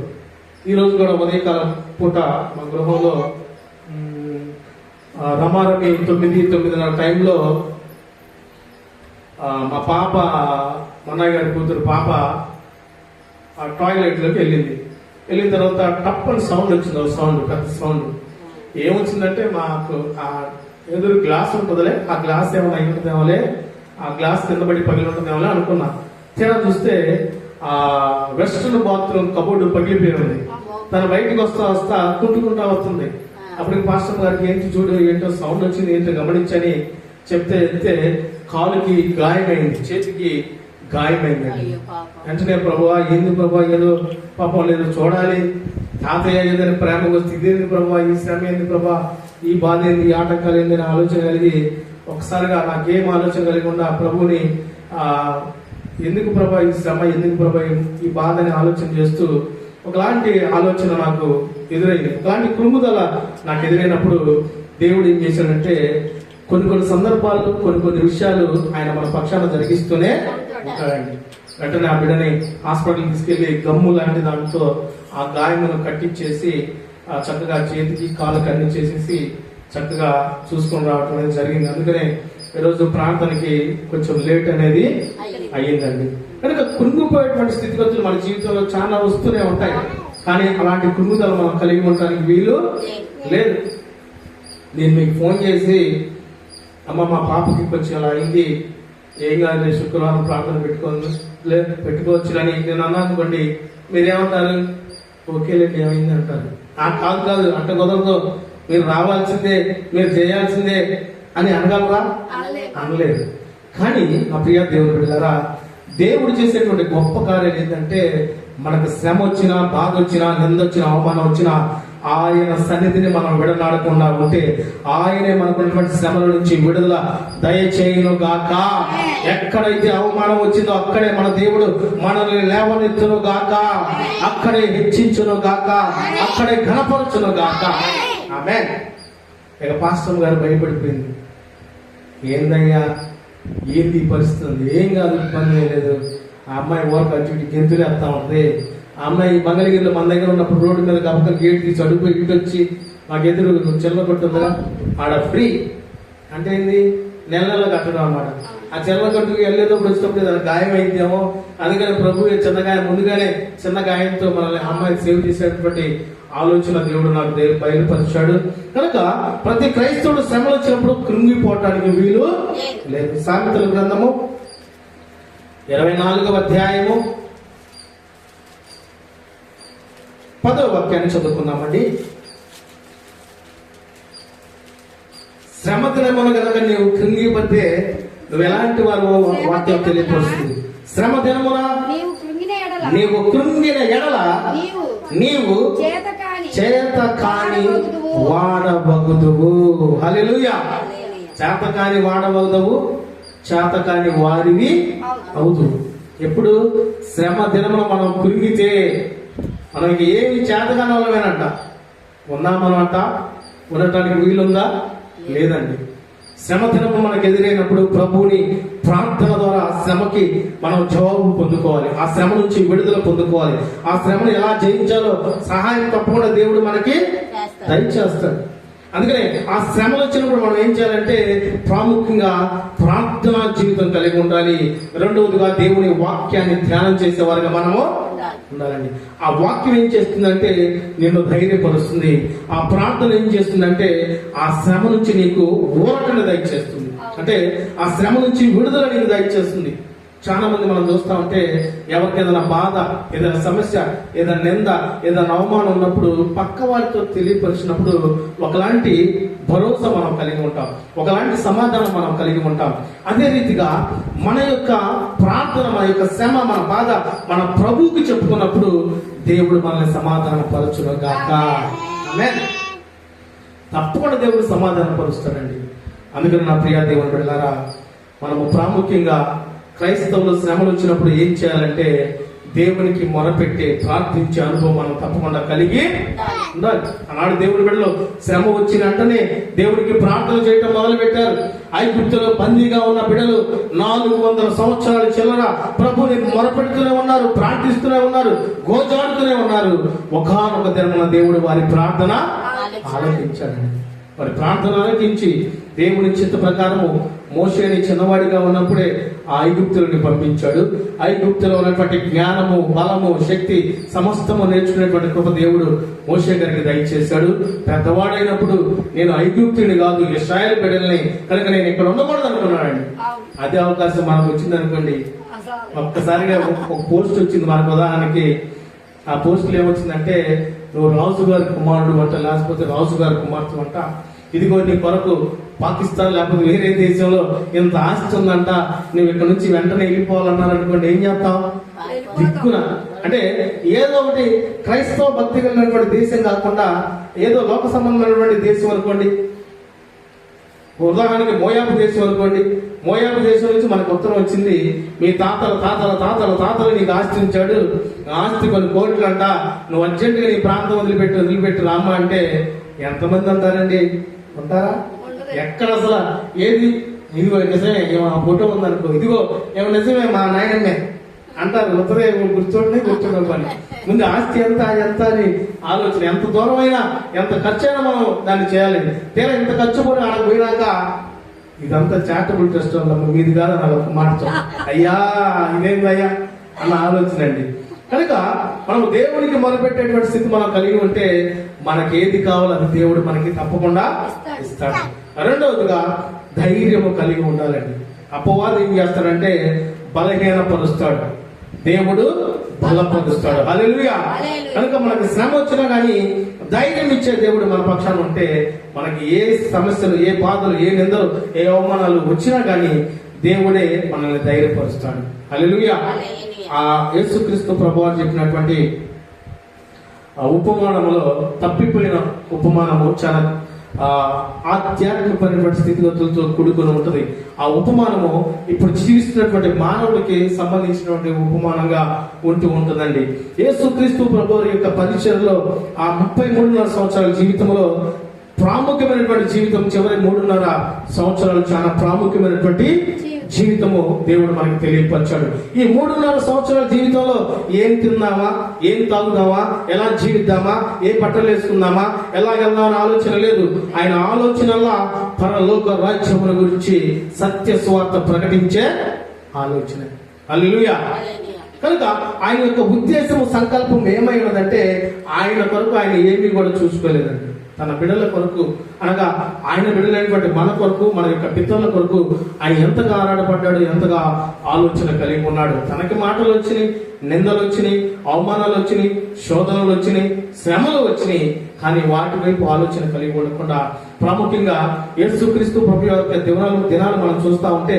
Speaker 1: ఈ రోజు కూడా ఉదయకాలం పూట మా గృహంలో రమారమి 9-9:30 టైంలో మా పాప, మన్నయ్య గారి కూతురు పాప టాయిలెట్లోకి వెళ్ళిన తర్వాత టప్ అని సౌండ్ వచ్చింది. పెద్ద సౌండ్ ఏమొచ్చిందంటే మాకు ఆ ఎదురు గ్లాస్ ఉంటుందిలే, ఆ గ్లాస్ ఏమైనా అయి ఉంటుందేమోలే, ఆ గ్లాస్ కింద పడి పగిలి ఉంటుందేమోలే అనుకున్నా. తీరా చూస్తే ఆ వెస్ట్రన్ బాత్రూమ్ కబోర్డు పగిలిపోయి ఉంది. తను బయటకు వస్తా కుంటుకుంటా వస్తుంది. అప్పటికి పాస్టర్ గారికి ఏంటో సౌండ్ వచ్చింది, ఏంటో గమనించని చెప్తే కాలుకి గాయమైంది, చేతికి గాయమైందండి. వెంటనే ప్రభువా ఏంది ప్రభువా, ఏదో పాపం లేదు చూడాలి, తాతయ్య ఏదైనా ప్రేమ వస్తే ఇదేంది ప్రభా, ఈ శ్రమ ఏంది ప్రభా, ఈ బాధ ఏంది, ఈ ఆటంకాలు ఏంది అని ఆలోచన కలిగి ఒకసారిగా నాకేం ఆలోచన కలిగి ఉన్న ప్రభుని ఎందుకు ప్రభా ఈ శ్రమ, ఎందుకు ప్రభా ఈ బాధ అని ఆలోచన చేస్తూ ఒకలాంటి ఆలోచన నాకు ఎదురైంది. ఒకలాంటి కృంగుదల నాకు ఎదురైనప్పుడు దేవుడు ఏం చేశాడంటే కొన్ని సందర్భాలు, కొన్ని విషయాలు ఆయన మన పక్షాన జరిగిస్తూనే ఉంటాడండి. వెంటనే ఆ బిడ్డని హాస్పిటల్కి తీసుకెళ్లి గమ్ము లాంటి దాంతో ఆ గాయమును కట్టించేసి చక్కగా చేతికి కాళ్ళకి అన్ని చేసేసి చక్కగా చూసుకొని రావటం అనేది జరిగింది. అందుకనే ఈరోజు ప్రార్థనకి కొంచెం లేట్ అనేది అయ్యిందండి. కనుక కృంగిపోయేటువంటి స్థితిగతులు మన జీవితంలో చాలా వస్తూనే ఉంటాయి. కానీ అలాంటి కృంగుదల మనం కలిగి ఉండడానికి వీలు లేదు. నేను మీకు ఫోన్ చేసి అమ్మ మా పాపకి కొంచెం అలా అయింది, ఏం కాదు శుక్రవారం ప్రార్థన పెట్టుకోవచ్చు అని నేను అన్నా అనుకోండి, మీరేమంటారు? ఓకేలేండి ఏమైంది అంటారు. కాదు అంటే కుదరదు, మీరు రావాల్సిందే, మీరు చేయాల్సిందే అని అనగలరా? అనలేదు. కానీ నా ప్రియ దేవుని బిడ్డలారా, దేవుడు చేసేటువంటి గొప్ప కార్యం ఏంటంటే మనకు శ్రమ వచ్చినా, బాధ వచ్చినా, నింద వచ్చినా, అవమానం వచ్చినా ఆయన సన్నిధిని మనం విడనాడకుండా ఉంటే ఆయనే మనకున్నటువంటి శ్రమల నుంచి విడుదల దయచేయును గాక. ఎక్కడైతే అవమానం వచ్చిందో అక్కడే మన దేవుడు మనల్ని లేవనెత్తును గాక, అక్కడే హెచ్చించును గాక, అక్కడే ఘనపరచును గాక. ఆమేన్. ఇక పాస్టర్ గారు భయపడిపోయింది. ఏందయ్యా ఏంది పరిస్థితి? ఏం కాదు, ఇబ్బంది లేదు. ఆ అమ్మాయి ఓరకు అటు గెంతులు వేస్తా ఉంది. ఆ అమ్మాయి మంగళగిరిలో మన దగ్గర ఉన్నప్పుడు రోడ్డు మీద గబక గేట్ తీసి అడుగు ఇటు వచ్చి మాకు ఎదురు చెల్ల కొట్టుందిగా, ఆడ ఫ్రీ అంటే ఏంది, నెల కట్టడం అన్నమాట. ఆ చెల్ల కట్టుకు వెళ్ళేటప్పుడు వచ్చినప్పుడు ఏదైనా గాయం అయిందేమో, అందుకని ప్రభు చిన్న గాయం ముందుగానే చిన్న గాయంతో మనల్ని అమ్మాయి సేవ్ చేసేటువంటి ఆలోచన దేవుడు నాకు బయలుపరిచాడు. కనుక ప్రతి క్రైస్తవుడు శ్రమలు వచ్చినప్పుడు కృంగిపోవటానికి వీలు లేదు. సామెతల గ్రంథము 24వ అధ్యాయము 10వ వాక్యాన్ని చదువుకుందామండి. శ్రమ దినమున కనుక నీవు కృంగిపోతే నువ్వు ఎలాంటి వారు వాక్యం తెలియపరుస్తుంది. శ్రమ దినమున నీవు కృంగిన ఎడల నీవు చేత కాని వాడబగుదువు. హల్లెలూయా. చేత కాని వాడబగుదువు, చేత కాని వారివి అవుదువు. ఎప్పుడు శ్రమ దినమున మనం కృంగితే మనకి ఏమి చేతకాని వాళ్ళమేనంట. ఉన్నా మనం అంట ఉండటానికి వీలుందా? లేదండి. శ్రమ దినము మనకు ఎదురైనప్పుడు ప్రభువుని ప్రార్థన ద్వారా ఆ శ్రమకి మనం జవాబు పొందుకోవాలి, ఆ శ్రమ నుంచి విడుదల పొందుకోవాలి. ఆ శ్రమను ఎలా జయించాలో సహాయం తప్పకుండా దేవుడు మనకి దయచేస్తాడు. అందుకనే ఆ శ్రమలు వచ్చినప్పుడు మనం ఏం చేయాలంటే ప్రాముఖ్యంగా ప్రార్థనా జీవితం కలిగి ఉండాలి. రెండవదిగా దేవుని వాక్యాన్ని ధ్యానం చేసేవారుగా మనము ఉండాలండి. ఆ వాక్యం ఏం చేస్తుందంటే నిన్ను ధైర్యపరుస్తుంది. ఆ ప్రార్థన ఏం చేస్తుందంటే ఆ శ్రమ నుంచి నీకు ఊరటను దయచేస్తుంది, అంటే ఆ శ్రమ నుంచి విడుదల నీకు దయచేస్తుంది. చాలా మంది మనం చూస్తా ఉంటే ఎవరికి ఏదైనా బాధ, ఏదైనా సమస్య, ఏదైనా నింద, ఏదైనా అవమానం ఉన్నప్పుడు పక్క వారితో తెలియపరిచినప్పుడు ఒకలాంటి భరోసా మనం కలిగి ఉంటాం, ఒకలాంటి సమాధానం మనం కలిగి ఉంటాం. అదే రీతిగా మన యొక్క ప్రార్థన, మన యొక్క శ్రమ, మన బాధ మన ప్రభువుకి చెప్పుకున్నప్పుడు దేవుడు మనల్ని సమాధాన పరచును గాక. ఆమేన్. తప్పకుండా దేవుడు సమాధాన పరుస్తాడండి. అందుకని నా ప్రియ దేవుని బిడ్డలారా, మనము ప్రాముఖ్యంగా క్రైస్తవులు శ్రమలు వచ్చినప్పుడు ఏం చేయాలంటే దేవునికి మొరపెట్టే ప్రార్థించే అనుభవం మనం తప్పకుండా కలిగి ఉండాలి. ఆనాడు దేవుడి బిడ్డలు శ్రమ వచ్చిన వెంటనే దేవుడికి ప్రార్థన చేయటం మొదలు పెట్టారు. ఐగుప్తులో బందీగా ఉన్న బిడ్డలు 400 సంవత్సరాల చిల్లర ప్రభుని మొరపెడుతూనే ఉన్నారు, ప్రార్థిస్తూనే ఉన్నారు, గోజాడుతూనే ఉన్నారు. ఒకానొక దినమున దేవుడు వారి ప్రార్థన ఆలకించాడండి. వారి ప్రార్థన ఆలకించి దేవుని చిత్త ప్రకారము మోషేని చిన్నవాడిగా ఉన్నప్పుడే ఆ ఐగుప్తులని పంపించాడు. ఐగుప్తులో ఉన్నటువంటి జ్ఞానము, బలము, శక్తి సమస్తము నేర్చుకునేటువంటి కృప దేవుడు మోషే గారికి దయచేశాడు. పెద్దవాడైనప్పుడు నేను ఐగుప్తుని కాదు, ఇశ్రాయేలు బిడ్డల్ని కనుక నేను ఇక్కడ ఉండకూడదు అనుకున్నాడండి. అదే అవకాశం మనకు వచ్చింది అనుకోండి. ఒక్కసారిగా ఒక పోస్ట్ వచ్చింది మనకు. ఉదాహరణకి ఆ పోస్టులు ఏమొచ్చిందంటే, నువ్వు రాజుగారి కుమారుడు అంట, లేకపోతే రాజుగారి కుమార్తె అంట, ఇదిగో నీ కొరకు పాకిస్తాన్ లేకపోతే వేరే దేశంలో ఇంత ఆస్తి ఉందంట, నువ్వు ఇక్కడ నుంచి వెంటనే వెళ్ళిపోవాలన్నారు అనుకోండి, ఏం చేస్తావు? దిక్కున అంటే ఏదో ఒకటి క్రైస్తవ భక్తి కలిగినటువంటి దేశం కాకుండా ఏదో లోక సంబంధమైనటువంటి దేశం అనుకోండి. ఉదాహరణకి మోయాబు దేశం అనుకోండి. మోయాబు దేశం నుంచి మనకు ఉత్తరం వచ్చింది, మీ తాతల తాతల తాతల తాతలు నీకు ఆస్తి ఉంచాడు, ఆస్తి కొన్ని కోట్లు అంట, నువ్వు అర్జెంటుగా నీ ప్రాంతం వదిలిపెట్టి రామ్మా అంటే ఎంతమంది అంటారండి? ఉంటారా? ఎక్కడ అసలు ఏది? ఇదిగో నిజమే, ఆ ఫోటో ఉందనుకో, ఇదిగో ఏమో నిజమే మా నాయనమ్మే అంటారు. ఉత్తరే కూర్చోండి పని. ముందు ఆస్తి ఎంత అని ఆలోచన. ఎంత దూరమైనా ఎంత ఖర్చు అయినా మనం దాన్ని చేయాలండి. తీరా ఇంత ఖర్చు కూడా ఆడకు పోయినాక ఇదంతా చారిటబుల్ ట్రస్ట్ వల్ల మీది కాదు అని ఒక మాట, అయ్యా ఇదేందయ్యా అన్న ఆలోచన అండి. కనుక మనం దేవునికి మొరపెట్టేటువంటి స్థితి మనం కలిగి ఉంటే మనకి ఏది కావాలో అది దేవుడు మనకి తప్పకుండా ఇస్తాడు. రెండవదిగా ధైర్యము కలిగి ఉండాలండి. అపవాది ఏం చేస్తాడంటే బలహీనపరుస్తాడు, దేవుడు బలపరుస్తాడు. హల్లెలూయా. కనుక మనకి శ్రమ వచ్చినా కానీ ధైర్యం ఇచ్చే దేవుడు మన పక్షాన ఉంటే మనకి ఏ సమస్యలు, ఏ బాధలు, ఏ నిందలు, ఏ అవమానాలు వచ్చినా కానీ దేవుడే మనల్ని ధైర్యపరుస్తాడు. హల్లెలూయా. ఆ యేసుక్రీస్తు ప్రభువారు చెప్పినటువంటి ఆ ఉపమానములో తప్పిపోయిన ఉపమానము చాలా ఆధ్యాత్మికమైనటువంటి స్థితిగతులతో కూడుకొని ఉంటుంది. ఆ ఉపమానము ఇప్పుడు జీవిస్తున్నటువంటి మానవుడికి సంబంధించినటువంటి ఉపమానంగా ఉంటూ ఉంటుందండి. యేసుక్రీస్తు ప్రభువు యొక్క పరిచర్యలో ఆ 33.5 సంవత్సరాల జీవితంలో ప్రాముఖ్యమైనటువంటి జీవితం, చివరి 3.5 సంవత్సరాలు చాలా ప్రాముఖ్యమైనటువంటి జీవితము దేవుడు మనకి తెలియపరిచాడు. ఈ 3.5 సంవత్సరాల జీవితంలో ఏం తిందామా, ఏం తాగుదామా, ఎలా జీవిద్దామా, ఏ బట్టలు వేసుకుందామా, ఎలా వెళ్దామని ఆలోచన లేదు. ఆయన ఆలోచనల్లా పరలోక రాజ్యముల గురించి సత్య స్వార్థ ప్రకటించే ఆలోచన. హల్లెలూయా. కనుక ఆయన యొక్క ఉద్దేశము, సంకల్పం ఏమై ఉన్నదంటే ఆయన కొరకు ఆయన ఏమీ కూడా చూసుకోలేదండి. తన బిడ్డల కొరకు, అనగా ఆయన బిడ్డలైనటువంటి మన కొరకు, మన యొక్క పితరుల కొరకు ఆయన ఎంతగా ఆరాటపడ్డాడు, ఎంతగా ఆలోచన కలిగి ఉన్నాడు. తనకి మాటలు వచ్చినాయి, నిందలు వచ్చినాయి, అవమానాలు వచ్చినాయి, శోధనలు వచ్చినాయి, శ్రమలు వచ్చినాయి. కానీ వాటి వైపు ఆలోచన కలిగి ఉండకుండా ప్రాముఖ్యంగా యేసుక్రీస్తు ప్రభు యొక్క దినాలు మనం చూస్తా ఉంటే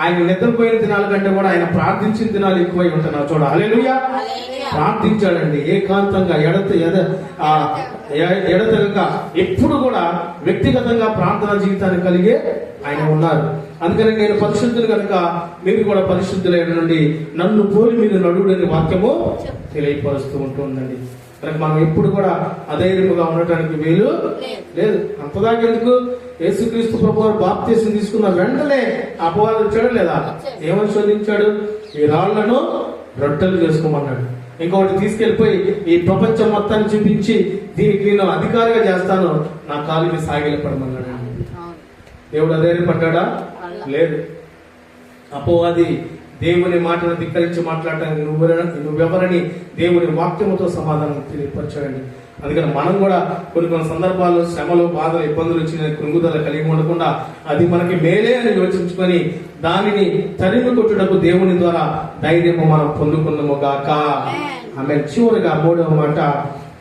Speaker 1: ఆయన నిద్రపోయిన దినాల కంటే కూడా ఆయన ప్రార్థించిన దినాలు ఎక్కువై ఉంటున్నారు. చూడ హల్లెలూయా. ప్రార్థించాడండి ఏకాంతంగా, ఎడతెగక ఎప్పుడు కూడా వ్యక్తిగతంగా ప్రార్థనా జీవితాన్ని కలిగే ఆయన ఉన్నారు. అందుకని నేను పరిశుద్ధులు కనుక మీరు కూడా పరిశుద్ధులైన నుండి నన్ను పోలి మీరు నడువుడని వాక్యము తెలియపరుస్తూ ఉంటుందండి. కనుక మనం ఎప్పుడు కూడా అధైర్యముగా ఉండటానికి వీలు లేదు. అంతదాకా ఎందుకు? యేసుక్రీస్తు ప్రభువారు బాప్తీసం తీసుకున్న వెంటనే అపవాది వచ్చాడు లేదా? ఏమని శోధించాడు? ఈ రాళ్లను రొట్టెలు చేసుకోమన్నాడు. ఇంకొకటి తీసుకెళ్లిపోయి ఈ ప్రపంచం మొత్తాన్ని చూపించి దీనికి నేను అధికారిగా చేస్తాను, నా కాలికి సాగిలపడమన్నాడు. దేవుడు అధైర్యపడ్డా? లేదు. అపవాది దేవుని మాటను ధిక్కరించి మాట్లాడటానికి నువ్వెవరని దేవుని వాక్యముతో సమాధానం తెలియపరచాడండి. అందుకని మనం కూడా కొన్ని సందర్భాల్లో శ్రమలు, బాధలు, ఇబ్బందులు వచ్చిన కృంగుదల కలిగి ఉండకుండా అది మనకి మేలే అని యోచించుకొని దానిని తరిమి కొట్టుటకు దేవుని ద్వారా ధైర్యము మనం పొందుకున్నాము గాక. ఆమె చివరిగా 3వ మాట,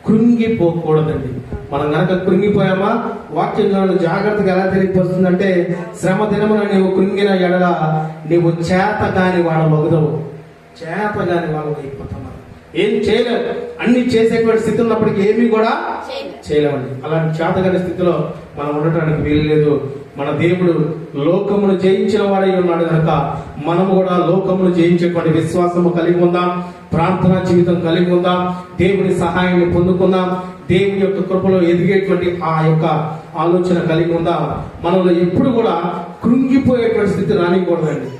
Speaker 1: కృంగిపోకూడదండి. మనం కనుక కృంగిపోయామా, వాక్యంలో జాగ్రత్తగా ఎలా తెలియపరుస్తుందంటే శ్రమ దినమున నీవు కృంగిన ఎడల నీవు చేతగాని వాడవగదవు. చేతగాని వాళ్ళు అయిపోతాం. ఏం చేయలేవు. అన్ని చేసేటువంటి స్థితి ఉన్నప్పటికీ ఏమీ కూడా చేయలేమండి. అలాంటి చేతగాని స్థితిలో మనం ఉండటానికి వీలు లేదు. మన దేవుడు లోకమును జయించిన వాడై ఉన్నాడు కనుక మనము కూడా లోకమును జయించేటువంటి విశ్వాసము కలిగి ఉందాం, ప్రార్థనా జీవితం కలిగి ఉందాం, దేవుని సహాయాన్ని పొందుకుందాం, దేవుని యొక్క కృపలో ఎదిగేటువంటి ఆ యొక్క ఆలోచన కలిగి ఉందాం. మనలో ఎప్పుడు కూడా కృంగిపోయేటువంటి స్థితి రానికూడదండి.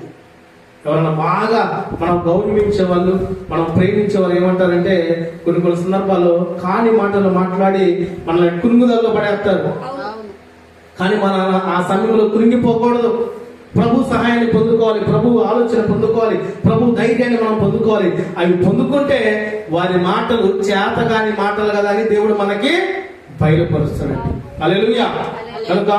Speaker 1: ఎవరైనా బాగా మనం గౌరవించే వాళ్ళు, మనం ప్రేమించే వాళ్ళు ఏమంటారంటే కొన్ని సందర్భాల్లో కాని మాటలు మాట్లాడి మనల్ని కృంగుదల్లో పడేస్తారు. కానీ మన ఆ సమయంలో కృంగిపోకూడదు. ప్రభు సహాయాన్ని పొందుకోవాలి, ప్రభు ఆలోచన పొందుకోవాలి, ప్రభు ధైర్యాన్ని మనం పొందుకోవాలి. అవి పొందుకుంటే వారి మాటలు చేతగాని మాటలు కదా అని దేవుడు మనకి బయలుపరుస్తాడండి. హల్లెలూయా. కనుక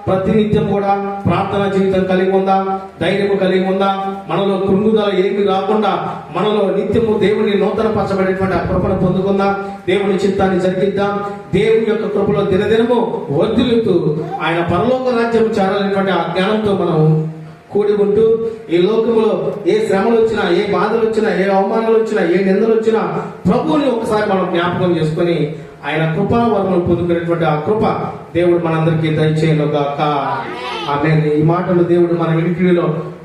Speaker 1: ప్రతినిత్యం కూడా ప్రార్థనా జీవితం కలిగి ఉందాం, ధైర్యము కలిగి ఉందాం. మనలో కృంగుదల ఏమి రాకుండా మనలో నిత్యము దేవుని నూతన పరచబడేటువంటి ఆ కృపను పొందుకుందాం, దేవుని చిత్తాన్ని జరిగిద్దాం. దేవుని యొక్క కృపలో దినదినము వర్ధిల్లుతూ ఆయన పరలోక రాజ్యం చేరాలనేటువంటి ఆ జ్ఞానంతో మనం కూడి ఉంటూ ఈ లోకంలో ఏ శ్రమలు వచ్చినా, ఏ బాధలు వచ్చినా, ఏ అవమానాలు వచ్చినా, ఏ నిందలు వచ్చినా ప్రభువుని ఒకసారి మనం జ్ఞాపకం చేసుకొని ఆయన కృపావరములు పొందుకునేటువంటి ఆ కృప దేవుడు మనందరికీ దయచేయను గాక. ఆమేన్. ఈ మాటలు దేవుడు మన వినికిడిలో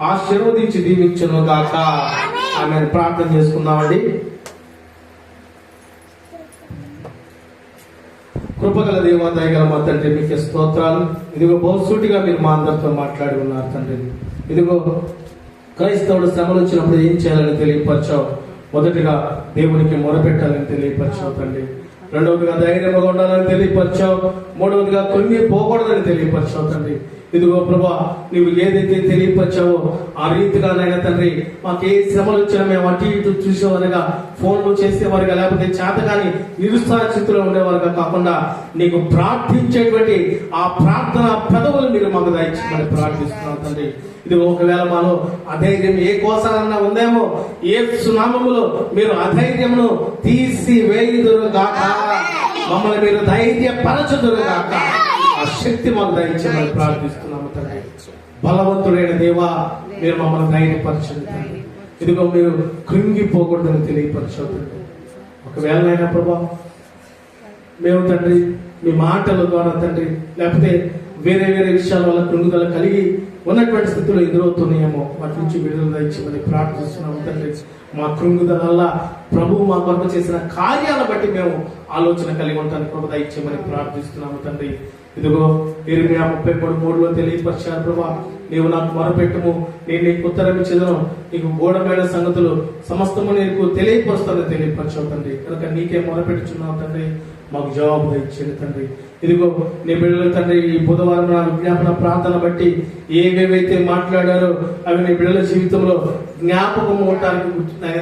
Speaker 1: ఆశీర్వదించి దీవించును గాక. ఆమేన్. ప్రార్థన చేసుకుందామండి. కృపగల దేవ, దయగల మా తండ్రి, మీకే స్తోత్రాలు. ఇదిగో బహుసూటిగా మీరు మా అందరితో మాట్లాడి ఉన్నారు తండ్రి. ఇదిగో క్రైస్తవుడు శ్రమలు వచ్చినప్పుడు ఏం చేయాలని తెలియపరచావు. మొదటిగా దేవునికి మొరపెట్టాలని తెలియపరచావు తండ్రి. రెండవదిగా ధైర్యంగా ఉండాలని తెలియపరచావు. మూడవదిగా కృంగిపోకూడదని తెలియపరచావు తండ్రి. ఇదిగో ప్రభా, నువ్వు ఏదైతే తెలియపరిచావో ఆ రీతిగానైనా తండ్రి, మాకు ఏ శ్రమలు వచ్చినా మేము అటు ఇటు చూసేవారుగా, ఫోన్లు చేసేవారుగా, లేకపోతే చేతగాని నిరుత్సాహ స్థితిలో ఉండేవారుగా కాకుండా నీకు ప్రార్థించేటువంటి ఆ ప్రార్థన పెదవులు మీరు మాకు దయచేయమని ప్రార్థిస్తున్నాం తండ్రి. ఇది ఒకవేళ మాలో అధైర్యం ఏ కోసాలన్నా ఉందేమో, ఏ సునామములో మీరు అధైర్యమును తీసి వేయుదురుగాక, మమ్మల్ని మీరు ధైర్యపరచుదురుగాక. ఆ శక్తి మాకు దయచేయమని ప్రార్థిస్తున్నాము తండ్రి. బలవంతుడైన దేవా, మీరు మమ్మల్ని ధైర్యపరచండి తండ్రి. ఇదిగో మీరు కృంగిపోకూడదని తెలియపరచండి. ఒకవేళనైనా ప్రభా మేము తండ్రి మీ మాటల ద్వారా తండ్రి, లేకపోతే వేరే వేరే విషయాల వల్ల కృంగుదల కలిగి ఉన్నటువంటి స్థితిలో ఎదురవుతున్నాయేమో, వాటి నుంచి విడుదల దయచేయమని ప్రార్థిస్తున్నాము తండ్రి. మా కృంగుదల వల్ల ప్రభువు మా కొరకు చేసిన కార్యాల బట్టి మేము ఆలోచన కలిగి ఉంటానికి ప్రభు దయచేయమని ప్రార్థిస్తున్నాము తండ్రి. ఇదిగో ఇర్మియా 33:3 తెలియపరిచారు ప్రభా, నీవు నాకు మొరపెట్టుము, నేను నీకు ఉత్తరం ఇచ్చేదను, నీకు గూఢమైన సంగతులు సమస్తము నీకు తెలియపరుస్తానని తెలియపరచావు తండ్రి. కనుక నీకే మొరపెట్టుచున్నావు తండ్రి, మాకు జవాబు ఇచ్చేది తండ్రి. ఇదిగో నీ బిడ్డలు తండ్రి, ఈ బుధవారం నా విజ్ఞాపన ప్రార్థన బట్టి ఏవేవైతే మాట్లాడారో అవి నీ బిడ్డల జీవితంలో జ్ఞాపకం ఉండటానికి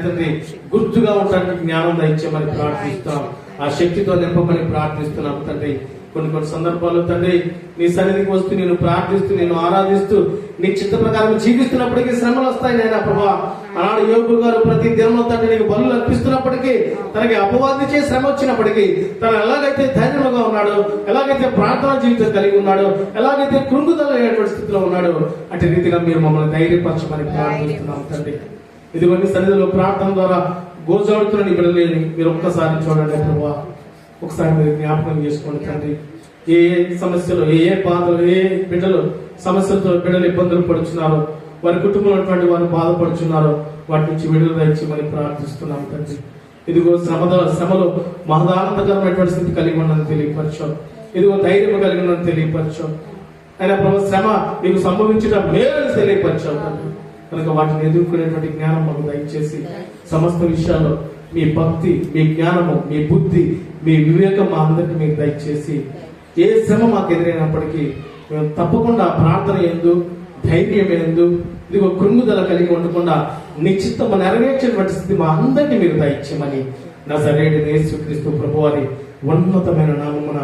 Speaker 1: తండ్రి, గుర్తుగా ఉండటానికి జ్ఞానం దయచేయమని ప్రార్థిస్తాం. ఆ శక్తితో నింపమని ప్రార్థిస్తున్నాం తండ్రి. కొన్ని సందర్భాల్లో తండ్రి నీ సన్నిధికి వస్తూ నేను ప్రార్థిస్తూ నేను ఆరాధిస్తూ నీ చిత్త ప్రకారం జీవిస్తున్నప్పటికీ శ్రమలు వస్తాయి నాయన ప్రభా. ఆనాడు యోబు గారు ప్రతి దినం తండ్రి నీకు బలు అర్పిస్తున్నప్పటికీ, తనకి అపవాది చేసి శ్రమ వచ్చినప్పటికీ తను ఎలాగైతే ధైర్యంగా ఉన్నాడో, ఎలాగైతే ప్రార్థనా జీవితం కలిగి ఉన్నాడో, ఎలాగైతే కృంగుదలైనటువంటి స్థితిలో ఉన్నాడో, అటు రీతిగా మీరు మమ్మల్ని ధైర్యపరచమని ప్రార్థిస్తున్నాం తండ్రి. ఇదిగోని సన్నిధిలో ప్రార్థన ద్వారా గోజాడుతున్న నీ బిడ్డలేని మీరు ఒక్కసారి చూడండి ప్రభా. ఒకసారి మీరు జ్ఞాపకం చేసుకోండి తండ్రి. ఏ సమస్యలు, ఏ బాధలు, ఏ బిడ్డలు సమస్యలతో బిడ్డలు ఇబ్బందులు పడుచున్నారో, వారి కుటుంబంలో వారు బాధపడుచున్నారో వాటి నుంచి విడుదల ఇచ్చి ప్రార్థిస్తున్నాం తండ్రి. ఇదిగో శ్రమలో మహదానందకరమైనటువంటి స్థితి కలిగి ఉన్నదని తెలియపరచాం. ఇదిగో ధైర్యం కలిగి ఉన్నదని తెలియపరచాం. అయినా ప్రభు శ్రమ మీకు సంభవించడం మేలు తెలియపరచాం తండ్రి. కనుక వాటిని ఎదుర్కొనేటువంటి జ్ఞానం మాకు దయచేసి సమస్త విషయాల్లో మీ భక్తి, మీ జ్ఞానము, మీ బుద్ధి, మీ వివేకం మా అందరికి మీకు దయచేసి ఏ శ్రమ మాకు ఎదురైనప్పటికీ మేము తప్పకుండా ప్రార్థన ఎందు, ధైర్యం ఎందు, ఇదిగో కృంగుదల కలిగి ఉండకుండా నిశ్చితము నెరవేర్చేటువంటి స్థితి మా అందరికీ మీరు దయచేయమని నజరేయుడైన యేసుక్రీస్తు ప్రభువారి ఉన్నతమైన నామమున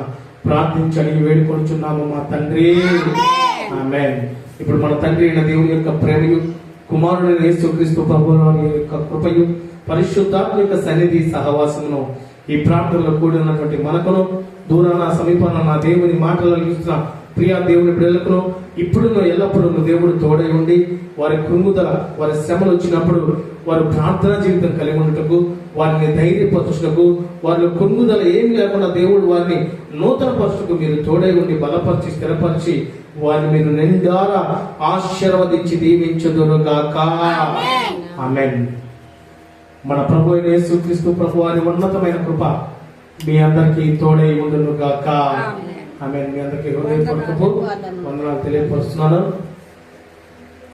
Speaker 1: ప్రార్థించి అడిగి వేడుకొనుచున్నాము మా తండ్రి, ఆమేన్. ఇప్పుడు మన తండ్రి అయిన దేవుని యొక్క ప్రేమయు, కుమారుడైన యేసుక్రీస్తు ప్రభువారి యొక్క కృపయు, పరిశుద్ధాత్మ యొక్క సన్నిధి సహవాసమును ఈ ప్రార్థనలో కూడినటువంటి మనకును, దూరాన సమీపాన నా దేవుని మాటలు చూస్తున్న ప్రియా దేవుని బిడ్డలకును ఇప్పుడును ఎల్లప్పుడూ దేవుడు తోడై ఉండి వారి కృంగుదల, వారి శ్రమలు వచ్చినప్పుడు వారు ప్రార్థనా జీవితం కలిగి ఉండటకు, వారిని ధైర్యపరచుటకు, వారిలో కృంగుదల ఏమి లేకుండా దేవుడు వారిని నూతన పరచుటకు మీరు తోడై ఉండి బలపరిచి స్థిరపరిచి వారిని మీరు నిండారా ఆశీర్వదించి దీవించుదురుగాక. ఆమేన్. మన ప్రభు అయిన యేసుక్రీస్తు ప్రభు వారి ఉన్నతమైన కృప మీ అందరికీ తోడై ఉండును గాక. ఆమేన్. మీ అందరికీ హృదయపూర్వకపు వందనాలు తెలియపరుస్తున్నాను.